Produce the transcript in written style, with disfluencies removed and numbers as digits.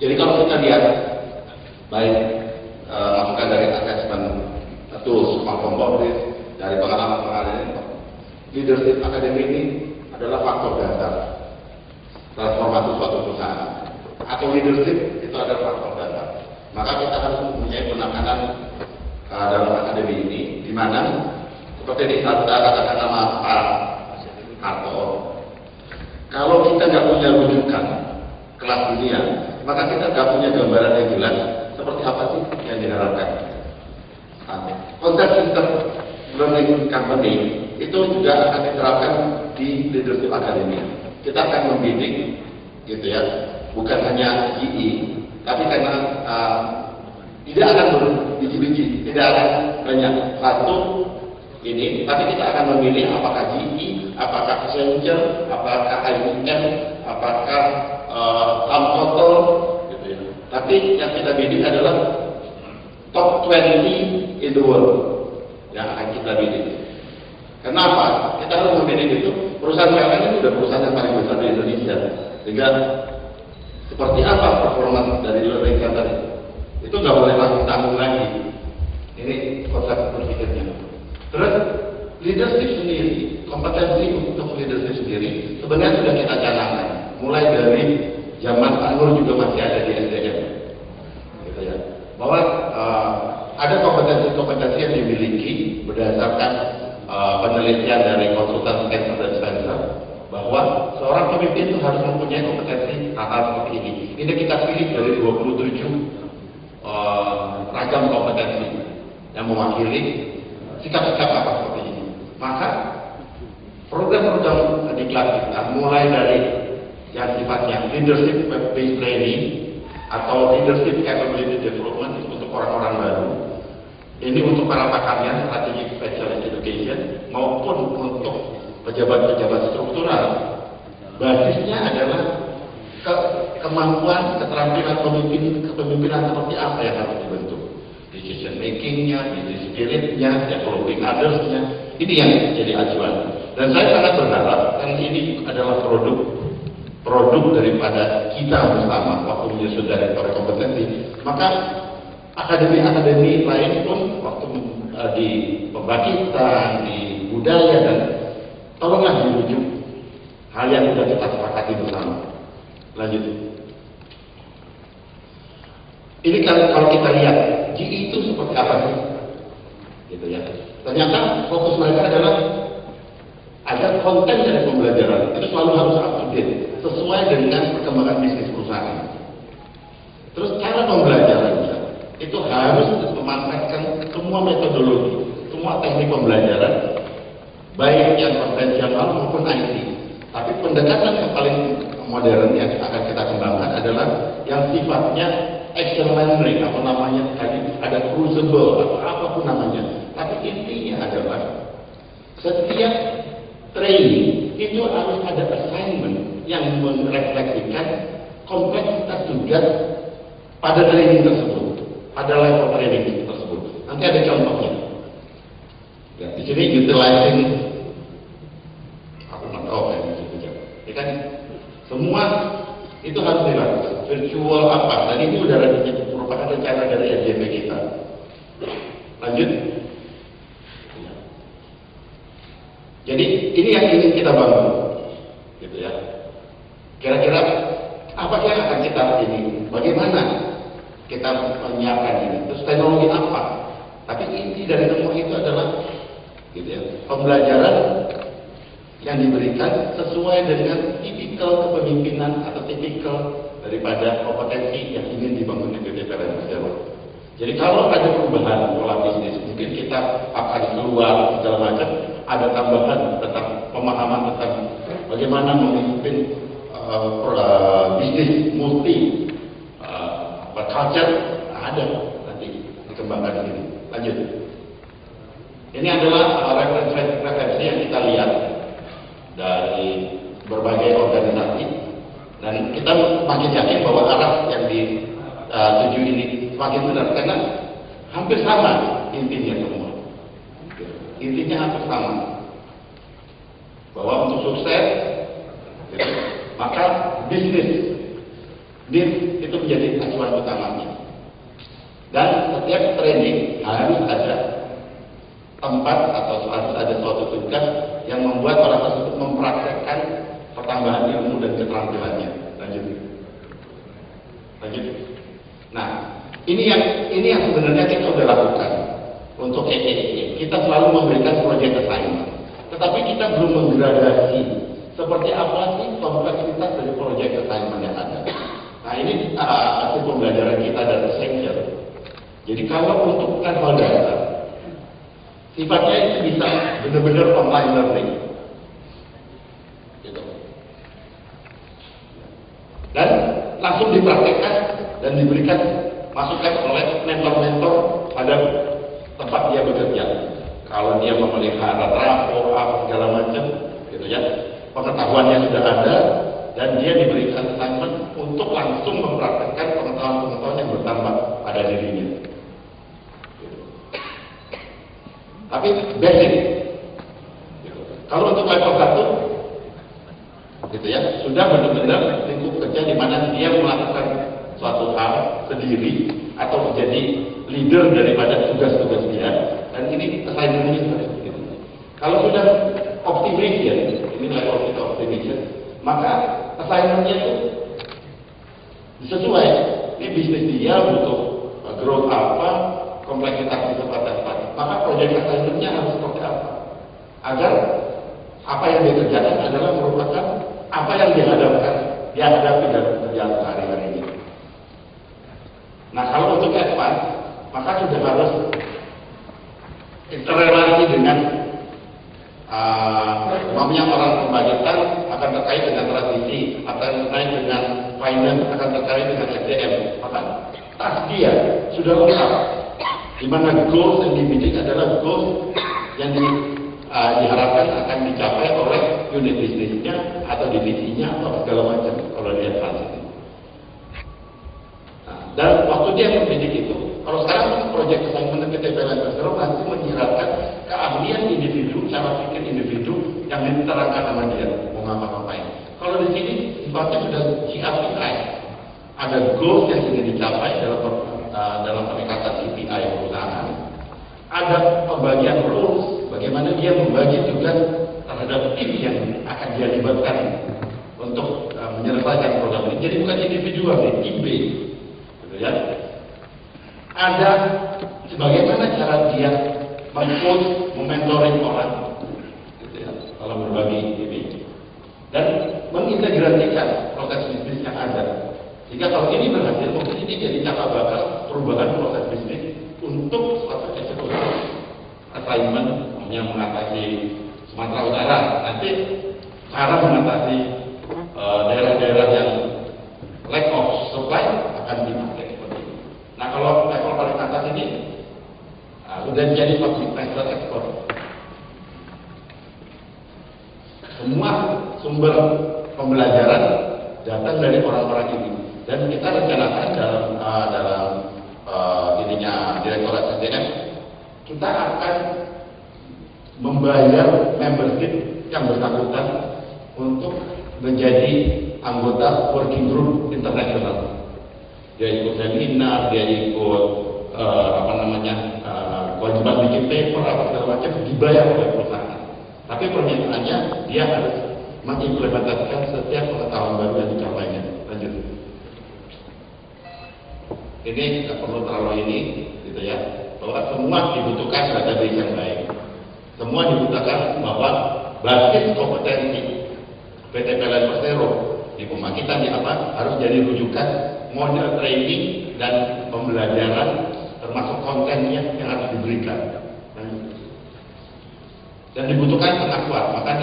Jadi kalau kita lihat baik masukan dari assessment tools maupun Boris, dari pengalaman leadership akademi ini adalah faktor dasar transformasi suatu perusahaan, atau leadership itu adalah faktor dasar. Maka kita harus mempunyai penekanan dalam akademi ini, di mana seperti katakan nama Pak Harto, kalau kita nggak punya rujukan kelas dunia, maka kita nggak punya gambaran yang jelas seperti apa sih yang diharapkan. Konsep sistem learning company itu juga akan diterapkan di leadership akademi. Kita akan membidik, gitu ya, bukan hanya GE, tapi karena tidak akan berbiji-biji, tidak akan banyak satu ini, tapi kita akan memilih apakah GE, apakah Accenture, apakah IBM, apakah Total, gitu ya. Tapi yang kita bidik adalah top 20 in the world yang akan kita bidik. Kenapa? Kita harus membidik itu. Perusahaan PLN itu sudah perusahaan yang paling besar di Indonesia. Sehingga seperti apa performa dari learning center itu nggak boleh tanggung lagi. Ini konsep berpikirnya. Terus leadership sendiri, kompetensi untuk leadership sendiri sebenarnya sudah kita canangkan. Mulai dari zaman Pak Nur juga masih ada di SDM, gitu ya. Bahwa ada kompetensi-kompetensi yang dimiliki berdasarkan penelitian dari konsultan Stanford dan Spencer, bahwa seorang pemimpin itu harus mempunyai kompetensi hal-hal seperti ini. Ini kita pilih dari 27 ragam kompetensi yang mewakili sikap-sikap apa seperti ini. Maka program-program di kelas kita mulai dari yang sifatnya leadership based training atau leadership capability development untuk orang-orang baru. Ini untuk para pakarnya, strategic specialist education, maupun untuk pejabat-pejabat struktural. Basisnya adalah kemampuan, keterampilan kepemimpinan seperti apa yang harus dibentuk. Decision makingnya, business spiritnya, developing others-nya. Ini yang jadi acuan. Dan saya sangat berharap, karena ini adalah produk daripada kita bersama waktu menyusun direktur kompetensi, maka akademi-akademi lain pun waktu di pembangkitan, di budaya, dan tolonglah dirujuk hal yang sudah kita sepakati bersama. Lanjut. Ini kalau kita lihat GE itu seperti apa sih, gitu ya. Ternyata fokus mereka adalah ada konten dari pembelajaran itu selalu harus up to date sesuai dengan perkembangan bisnis perusahaan. Terus cara pembelajarannya itu harus memanfaatkan semua metodologi, semua teknik pembelajaran, baik yang konvensional maupun IT. Tapi pendekatan yang paling modern yang akan kita kembangkan adalah yang sifatnya action learning, apa namanya tadi, ada crucible atau apapun namanya. Tapi intinya adalah setiap training itu harus ada assignment yang merefleksikan kompleksitas tugas pada training tersebut, pada level training tersebut. Nanti ada contohnya. Ya, di sini utilizing, aku nggak tahu kayak gitu ya kan, semua itu harus dilakukan. Virtual apa? Dan itu sudah merupakan rencana dari RJP kita. Lanjut. Jadi ini yang ingin kita bangun, gitu ya. Kira-kira apa yang akan kita ini? Bagaimana kita menyiapkan ini? Terus teknologi apa? Tapi inti dari semua itu adalah, gitu ya, pembelajaran yang diberikan sesuai dengan tipikal kepemimpinan atau tipikal daripada kompetensi yang ingin dibangun di PT PLN Persero. Jadi kalau ada perubahan pola bisnis, mungkin kita akan keluar segala macam, ada tambahan tentang pemahaman tentang bagaimana memimpin bisnis multi culture, ada nanti dikembangkan ini. Lanjut. Ini adalah referensi yang kita lihat dari berbagai organisasi, dan kita makin yakin bahwa arah yang dituju ini semakin benar, karena hampir sama intinya semua. Intinya hampir sama, bahwa untuk sukses maka bisnis need itu menjadi acuan utamanya. Dan setiap training harus ada tempat atau harus ada suatu tugas yang membuat orang tersebut mempraktekkan pertambahan ilmu dan keterampilannya. Lanjut. Nah, ini yang sebenarnya kita sudah lakukan untuk EEE. Kita selalu memberikan proyek assignment, tetapi kita belum menggradasi seperti apa sih kompleksitas dari proyek assignment yang ada. Nah, ini hasil pembelajaran kita dari Accenture. Jadi kalau untuk level dasar, sifatnya itu bisa benar-benar online learning, gitu. Dan langsung dipraktekkan dan diberikan masukan oleh mentor-mentor pada tempat dia bekerja. Kalau dia memelihara rapor apa segala macam, gitu ya, pengetahuannya sudah ada dan dia diberikan assignment untuk langsung mempraktekkan pengetahuan-pengetahuan yang bertambah pada dirinya. Tapi basic. Kalau untuk level 1, gitu ya, sudah benar-benar lingkup kerja di mana dia melakukan suatu hal sendiri atau menjadi leader daripada tugas-tugas dia, dan ini assignment-nya seperti itu. Kalau sudah optimization, ini level kita optimization, maka assignment-nya itu sesuai. Ini bisnis dia butuh growth apa, kompleksitas seperti apa, maka proyek assignment-nya harus seperti apa, agar apa yang dia kerjakan adalah merupakan apa yang dihadapi dalam kerjaan sehari-hari ini. Nah, kalau untuk advance, maka sudah harus interrelasi dengan umumnya orang pembagian akan terkait dengan tradisi, akan terkait dengan finance, akan terkait dengan SDM. Maka tas dia sudah lengkap. Di mana goals yang dibidik adalah goals yang diharapkan akan dicapai oleh unit bisnisnya atau divisinya atau segala macam kalau di advance ini. Nah, dan waktu dia membidik itu, kalau sekarang proyek assignment PT PLN Persero nanti menyiratkan keahlian individu, cara pikir individu yang diterangkan sama dia mau ngapa-ngapain. Kalau di sini sifatnya sudah GRPI, ada goals yang ingin dicapai dalam peningkatan KPI perusahaan. Ada pembagian rules, bagaimana dia membagi tugas terhadap tim yang akan dia libatkan untuk menyelesaikan program ini. Jadi bukan individual, tim B, gitu ya. Ada bagaimana cara dia meng-coach, mementoring orang, gitu ya, dalam berbagi ini, dan mengintegrasikan proses bisnis yang ada. Jika kalau ini berhasil, mungkin ini jadi cakap bakal perubahan proses bisnis untuk suatu eksekusi assignment yang mengatasi Sumatera Utara. Nanti cara mengatasi daerah-daerah yang lack of supply akan dipakai seperti ini. Nah, kalau level paling atas ini sudah jadi public master export. Semua sumber pembelajaran datang dari orang-orang ini. Dan kita rencanakan dalam ininya Direktorat SDM, kita akan membayar membership yang bersangkutan untuk menjadi anggota working group internasional. Dia ikut seminar, dia ikut kewajiban bikin paper apa segala macam dibayar oleh perusahaan. Tapi permintaannya dia harus mengimplementasikan setiap pengetahuan baru yang dicapainya. Lanjut. Ini tidak perlu terlalu ini, gitu ya, bahwa semua dibutuhkan database yang baik. Semua dibutuhkan bahwa basis kompetensi PT PLN Persero di pembangkitan di apa harus jadi rujukan model training dan pembelajaran termasuk kontennya yang harus diberikan. Dan dibutuhkan pengakuan, maka